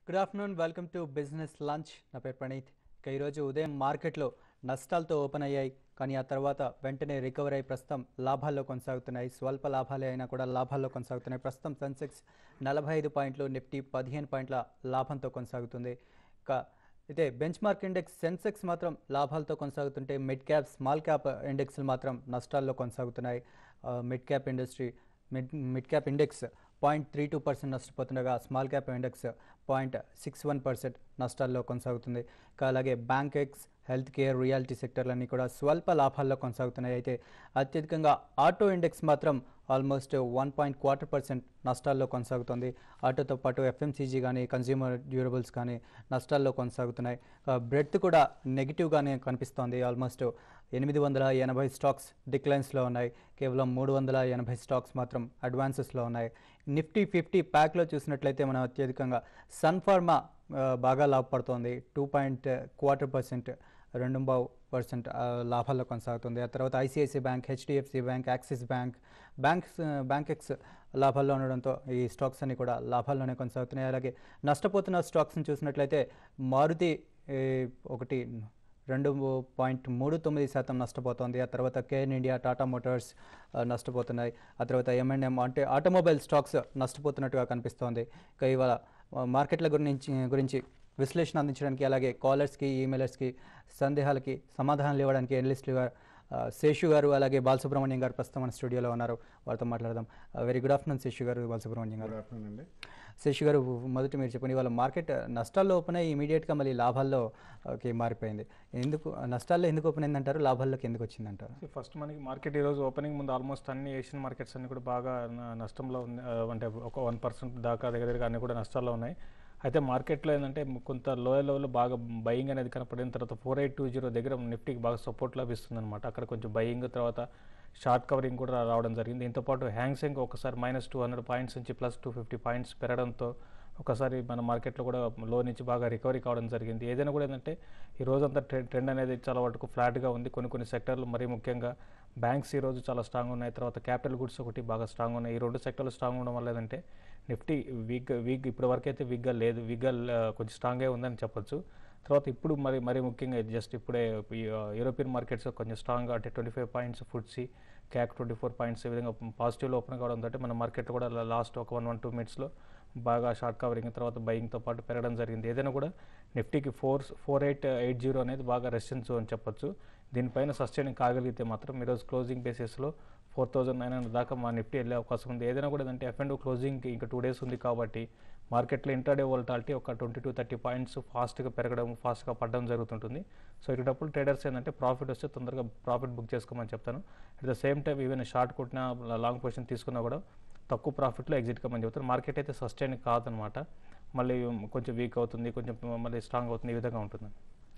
Good afternoon welcome to business lunch. నా పేరు ప్రణీత్. ఇక ఈరోజు ఉదయం మార్కెట్లో నష్టాలతో ఓపెన్ అయ్యాయి, కానీ ఆ తర్వాత వెంటనే రికవర్ అయ్యి ప్రస్తుతం లాభాల్లో కొనసాగుతున్నాయి. స్వల్ప లాభాలే అయినా కూడా లాభాల్లో కొనసాగుతున్నాయి. ప్రస్తుతం సెన్సెక్స్ 45 పాయింట్లు, నిఫ్టీ 15 పాయింట్ల లాభంతో కొనసాగుతుంది. ఇక అయితే బెంచ్ మార్క్ ఇండెక్స్ సెన్సెక్స్ మాత్రం లాభాలతో కొనసాగుతుంటే మిడ్ క్యాప్ స్మాల్ క్యాప్ ఇండెక్స్లు మాత్రం నష్టాల్లో కొనసాగుతున్నాయి. మిడ్ క్యాప్ ఇండెక్స్ 0.32% నష్టపోతుండగా స్మాల్ క్యాప్ ఇండెక్స్ 0.61% నష్టాల్లో కొనసాగుతుంది. అలాగే Bankex, health care, realty సెక్టర్లన్నీ కూడా స్వల్ప లాభాల్లో కొనసాగుతున్నాయి. అయితే అత్యధికంగా ఆటో ఇండెక్స్ మాత్రం ఆల్మోస్ట్ 1.25% నష్టాల్లో కొనసాగుతుంది. ఆటోతో పాటు ఎఫ్ఎంసీజీ కానీ కన్జ్యూమర్ డ్యూరబుల్స్ కానీ నష్టాల్లో కొనసాగుతున్నాయి. బ్రెడ్త్ కూడా నెగిటివ్గానే కనిపిస్తోంది. ఆల్మోస్ట్ 880 స్టాక్స్ డిక్లైన్స్లో ఉన్నాయి. కేవలం 380 స్టాక్స్ మాత్రం అడ్వాన్సెస్లో ఉన్నాయి. నిఫ్టీ 50 ప్యాక్లో చూసినట్లయితే మనం అత్యధికంగా సన్ ఫార్మా బాగా లాభపడుతోంది. 2.25% 2% లాభాల్లో కొనసాగుతుంది. ఆ తర్వాత ICICI bank, HDFC bank, axis bank X లాభాల్లో ఉండడంతో ఈ స్టాక్స్ అన్ని కూడా లాభాల్లోనే కొనసాగుతున్నాయి. అలాగే నష్టపోతున్న స్టాక్స్ని చూసినట్లయితే మారుతి 2.39% నష్టపోతోంది. ఆ తర్వాత కేఎన్ ఇండియా, టాటా మోటార్స్ నష్టపోతున్నాయి. ఆ తర్వాత M&M అంటే ఆటోమొబైల్ స్టాక్స్ నష్టపోతున్నట్టుగా కనిపిస్తోంది. ఇక ఇవాళ మార్కెట్ల గురించి విశ్లేషణ అందించడానికి, అలాగే కాలర్స్కి, ఈమెయిలర్స్కి సందేహాలకి సమాధానాలు ఇవ్వడానికి ఎనలిస్టులుగా శేషు గారు, అలాగే బాలసుబ్రహ్మణ్యం గారు ప్రస్తుతం మన స్టూడియోలో ఉన్నారు. వారితో మాట్లాడదాం. వెరీ గుడ్ ఆఫ్టర్నూన్ శేషు గారు, బాలసుబ్రహ్మణ్యం గారు. అండి. శేషు గారు, మొదటి మీరు చెప్పండి, ఇవాళ మార్కెట్ నష్టాల్లో ఓపెన్ అయ్యి ఇమీడియట్గా మళ్ళీ లాభాల్లోకి మారిపోయింది. నష్టాల్లో ఎందుకు ఓపెన్ అయిందంటారు, లాభాల్లోకి ఎందుకు వచ్చిందంటారు? ఫస్ట్ మనకి మార్కెట్ ఈరోజు ఓపెనింగ్ ముందు ఆల్మోస్ట్ అన్ని ఏషియన్ మార్కెట్స్ అన్ని కూడా బాగా నష్టంలో ఉంది. అంటే ఒక 1% దాకా దగ్గర అన్ని కూడా నష్టాల్లో ఉన్నాయి. అయితే మార్కెట్లో ఏంటంటే కొంత లోయర్ లెవెల్లో బాగా బయింగ్ అనేది కనపడిన తర్వాత 4820 దగ్గర నిఫ్టీకి బాగా సపోర్ట్ లభిస్తుంది అనమాట. అక్కడ కొంచెం బయింగ్, తర్వాత షార్ట్ కవరింగ్ కూడా రావడం జరిగింది. దీంతోపాటు హ్యాంగ్సెంగ్ ఒకసారి -200 పాయింట్స్ నుంచి +250 పాయింట్స్ పెరగడంతో ఒకసారి మన మార్కెట్లో కూడా లో నుంచి బాగా రికవరీ కావడం జరిగింది. ఏదైనా కూడా ఏంటంటే ఈ రోజంతా ట్రెండ్ అనేది చాలా వరకు ఫ్లాట్గా ఉంది. కొన్ని సెక్టర్లు మరీ ముఖ్యంగా బ్యాంక్స్ ఈరోజు చాలా స్ట్రాంగ్ ఉన్నాయి. తర్వాత క్యాపిటల్ గుడ్స్ ఒకటి బాగా స్ట్రాంగ్ ఉన్నాయి. ఈ రెండు సెక్టర్లు స్ట్రాంగ్ ఉండడం వల్ల ఏంటంటే నిఫ్టీ వీక్ ఇప్పటి వరకు అయితే వీక్గా లేదు, కొంచెం స్ట్రాంగ్గా ఉందని చెప్పొచ్చు. తర్వాత ఇప్పుడు మరీ ముఖ్యంగా జస్ట్ ఇప్పుడే యూరోపియన్ మార్కెట్స్ కొంచెం స్ట్రాంగ్గా అంటే 25 పాయింట్స్, ఫుడ్సీ క్యాక్ 24 పాయింట్స్ ఈ విధంగా పాజిటివ్లో ఓపెన్ కావడంతో మన మార్కెట్ కూడా లాస్ట్ ఒక 1-2 మినిట్స్లో బాగా షార్ట్ కవరింగ్ తర్వాత బయింగ్తో పాటు పెరగడం జరిగింది. ఏదైనా కూడా నిఫ్టీకి 4880 అనేది బాగా రెసిస్టెన్స్ అని చెప్పొచ్చు. దీనిపైన సస్టైనింగ్ కాగలిగితే మాత్రం ఈరోజు క్లోజింగ్ బేసిస్లో 4900 దాకా మా నిఫ్టీ వెళ్ళే అవకాశం ఉంది. ఏదైనా కూడా ఏంటంటే F&O క్లోజింగ్కి ఇంకా 2 days ఉంది కాబట్టి మార్కెట్లో ఇంట్రాడే వోల్టాలిటీ ఒక 20-30 పాయింట్స్ ఫాస్ట్గా పెరగడం, ఫాస్ట్గా పడడం జరుగుతుంటుంది. సో ఇటుటప్పుడు ట్రేడర్స్ ఏంటంటే ప్రాఫిట్ వస్తే తొందరగా ప్రాఫిట్ బుక్ చేసుకోమని చెప్తాను. At the same time even short కొట్టినా, లాంగ్ పొజిషన్ తీసుకున్నా కూడా తక్కువ ప్రాఫిట్లో ఎగ్జిట్ కమ్మని చెప్తాను. మార్కెట్ అయితే సస్టైన్ కాదనమాట. మళ్ళీ కొంచెం వీక్ అవుతుంది, కొంచెం మళ్ళీ స్ట్రాంగ్ అవుతుంది, ఈ విధంగా ఉంటుంది.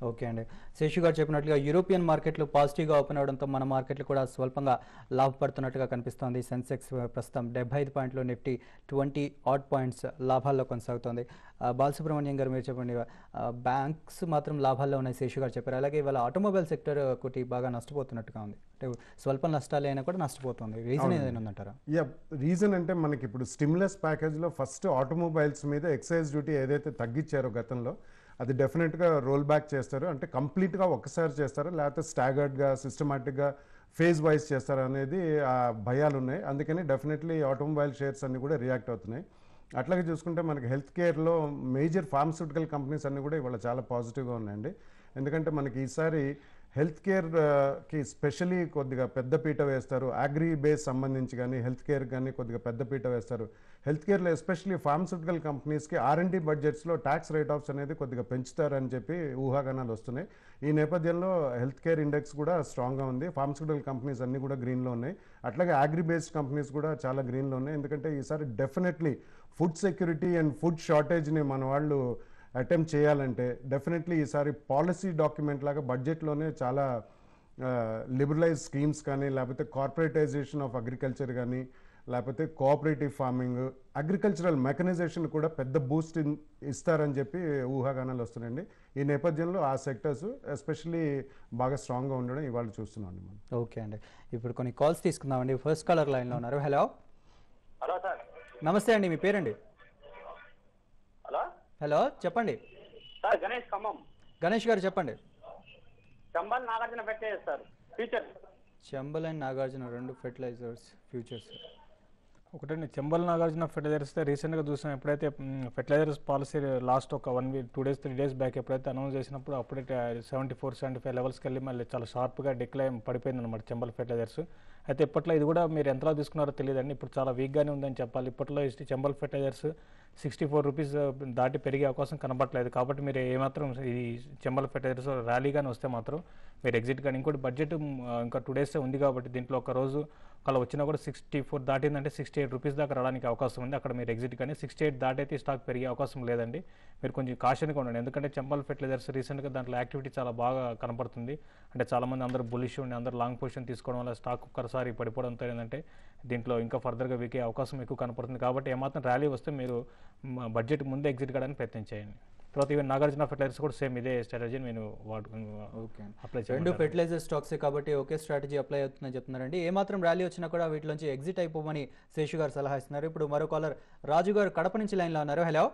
ఓకే అండి. శేషు గారు చెప్పినట్లుగా యూరోపియన్ మార్కెట్లు పాజిటివ్గా ఓపెన్ అవడంతో మన మార్కెట్లు కూడా స్వల్పంగా లాభపడుతున్నట్టుగా కనిపిస్తోంది. సెన్సెక్స్ ప్రస్తుతం 75 పాయింట్లు, నిఫ్టీ 20 odd పాయింట్స్ లాభాల్లో కొనసాగుతోంది. బాలసుబ్రహ్మణ్యం గారు మీరు చెప్పండి, బ్యాంక్స్ మాత్రం లాభాల్లో ఉన్నాయి శేషు గారు చెప్పారు. అలాగే ఇవాళ ఆటోమొబైల్ సెక్టర్ ఒకటి బాగా నష్టపోతున్నట్టుగా ఉంది. అంటే స్వల్ప నష్టాలు అయినా కూడా నష్టపోతుంది. రీజన్ ఏదైనా ఉందంటారా? రీజన్ అంటే మనకి ఇప్పుడు స్టిమ్యులస్ ప్యాకేజ్లో ఫస్ట్ ఆటోమొబైల్స్ మీద ఎక్సైజ్ డ్యూటీ ఏదైతే తగ్గించారో గతంలో, అది డెఫినెట్గా రోల్ బ్యాక్ చేస్తారు. అంటే కంప్లీట్గా ఒక్కసారి చేస్తారా, లేకపోతే స్టాగర్డ్గా సిస్టమాటిక్గా ఫేజ్ వైజ్ చేస్తారా అనేది ఆ భయాలు ఉన్నాయి. అందుకని డెఫినెట్లీ ఆటోమొబైల్ షేర్స్ అన్నీ కూడా రియాక్ట్ అవుతున్నాయి. అట్లాగే చూసుకుంటే మనకి హెల్త్ కేర్లో మేజర్ ఫార్మస్యూటికల్ కంపెనీస్ అన్నీ కూడా ఇవాళ చాలా పాజిటివ్గా ఉన్నాయండి. ఎందుకంటే మనకి ఈసారి హెల్త్ కేర్కి స్పెషలీ కొద్దిగా పెద్దపీట వేస్తారు. అగ్రి బేస్ సంబంధించి కానీ హెల్త్ కేర్ కానీ కొద్దిగా పెద్దపీట వేస్తారు. హెల్త్ కేర్లో ఎస్పెషలీ ఫార్మస్యూటికల్ కంపెనీస్కి R&D బడ్జెట్స్లో ట్యాక్స్ రైట్ ఆఫ్స్ అనేది కొద్దిగా పెంచుతారని చెప్పి ఊహాగానాలు వస్తున్నాయి. ఈ నేపథ్యంలో హెల్త్ కేర్ ఇండెక్స్ కూడా స్ట్రాంగ్గా ఉంది. ఫార్మస్యూటికల్ కంపెనీస్ అన్నీ కూడా గ్రీన్లో ఉన్నాయి. అట్లాగే అగ్రి బేస్డ్ కంపెనీస్ కూడా చాలా గ్రీన్లో ఉన్నాయి. ఎందుకంటే ఈసారి definitely food security and food షార్టేజ్ని మన వాళ్ళు అటెంప్ట్ చేయాలంటే డెఫినెట్లీ ఈసారి పాలసీ డాక్యుమెంట్ లాగా బడ్జెట్లోనే చాలా లిబరలైజ్ స్కీమ్స్ కానీ, లేకపోతే కార్పొరేటైజేషన్ ఆఫ్ అగ్రికల్చర్ కానీ, లేకపోతే కోఆపరేటివ్ ఫార్మింగ్, అగ్రికల్చరల్ మెకనైజేషన్ కూడా పెద్ద బూస్ట్ ఇస్తారని చెప్పి ఊహాగానాలు వస్తున్నాయండి. ఈ నేపథ్యంలో ఆ సెక్టర్స్ ఎస్పెషల్లీ బాగా స్ట్రాంగ్గా ఉండడం ఇవాళ చూస్తున్నాం అండి మనం. ఓకే అండి, ఇప్పుడు కొన్ని కాల్స్ తీసుకుందామండి. ఫస్ట్ కాలర్ లైన్లో ఉన్నారు. హలో. Hello sir. నమస్తే అండి, మీ పేరండి? హలో. హలో చెప్పండి సార్ గణేష్ ఖమ్మం. గణేష్ గారు చెప్పండి. చంబల్ నాగార్జున పెట్టే sir future. Chambal and Nagarjuna రెండు ఫెర్టిలైజర్స్ ఫ్యూచర్స్. ఒకటండి, చెంబల్ నాగార్జున ఫెర్టిలైజర్స్ రీసెంట్గా చూసాం. ఎప్పుడైతే ఫెర్టిలైజర్స్ పాలసీ లాస్ట్ ఒక 1 వీక్ 2 డేస్ 3 డేస్ బ్యాక్ ఎప్పుడైతే అనౌన్స్ చేసినప్పుడు అప్పుడే 74-75 లెవెల్స్కి వెళ్ళి మళ్ళీ చాలా షార్ప్గా డిక్లైన్ పడిపోయింది అనమాట చెంబల్ ఫెర్టిలైజర్స్. అయితే ఇప్పట్లో ఇది కూడా మీరు ఎంతలో తీసుకున్నారో తెలియదండి, ఇప్పుడు చాలా వీక్గానే ఉందని చెప్పాలి. ఇప్పట్లో ఈ చెంబల్ ఫెర్టిలైజర్స్ 64 రూపీస్ దాటి పెరిగే అవకాశం కనబడట్లేదు. కాబట్టి మీరు ఏమాత్రం ఈ చెంబల్ ఫెర్టిలైజర్స్ ర్యాలీగానే వస్తే మాత్రం మీరు ఎగ్జిట్ కానీ, ఇంకోటి బడ్జెట్ ఇంకా 2 డేస్ ఉంది కాబట్టి దీంట్లో ఒక రోజు ఒకవేళ వచ్చినా కూడా 64 దాటిందంటే 68 రూపీస్ దాకా రావడానికి అవకాశం ఉంది. అక్కడ మీరు ఎగ్జిట్ కానీ 68 దాటైతే స్టాక్ పెరిగే అవకాశం లేదండి. మీరు కొంచెం కాషన్గా ఉండండి, ఎందుకంటే చెంబల్ ఫెర్టిలైజర్స్ రీసెంట్గా దాంట్లో యాక్టివిటీ చాలా బాగా కనపడుతుంది. అంటే చాలామంది అందరూ బులిష్ ఉండి అందరూ లాంగ్ పొజిషన్ తీసుకోవడం వల్ల స్టాక్ ఒక్కసారి పడిపోవడంతో ఏంటంటే దీంట్లో ఇంకా ఫర్దర్గా వీకే అవకాశం ఎక్కువ కనపడుతుంది. కాబట్టి ఏమాత్రం ర్యాలీ వస్తే మీరు బడ్జెట్ ముందే ఎగ్జిట్ కావడానికి ప్రయత్నం చేయండి. తర్వాత ఈవెన్ నాగార్జున ఫెర్టిలైజర్స్ కూడా సేమ్ ఇదే స్ట్రాటజీ నేను ఓకే అప్లై రెండు చేయండి. ఫెర్టిలైజర్ స్టాక్సే కాబట్టి ఒకే స్ట్రాటజీ అప్లై అవుతుందని చెప్తున్నారండి. ఏమాత్రం ర్యాలీ వచ్చినా కూడా వీటిలోంచి ఎగ్జిట్ అయిపోమని శేషు గారు సలహా ఇస్తున్నారు. ఇప్పుడు మరో కాలర్ రాజు గారు కడప నుంచి లైన్లో ఉన్నారు. హలో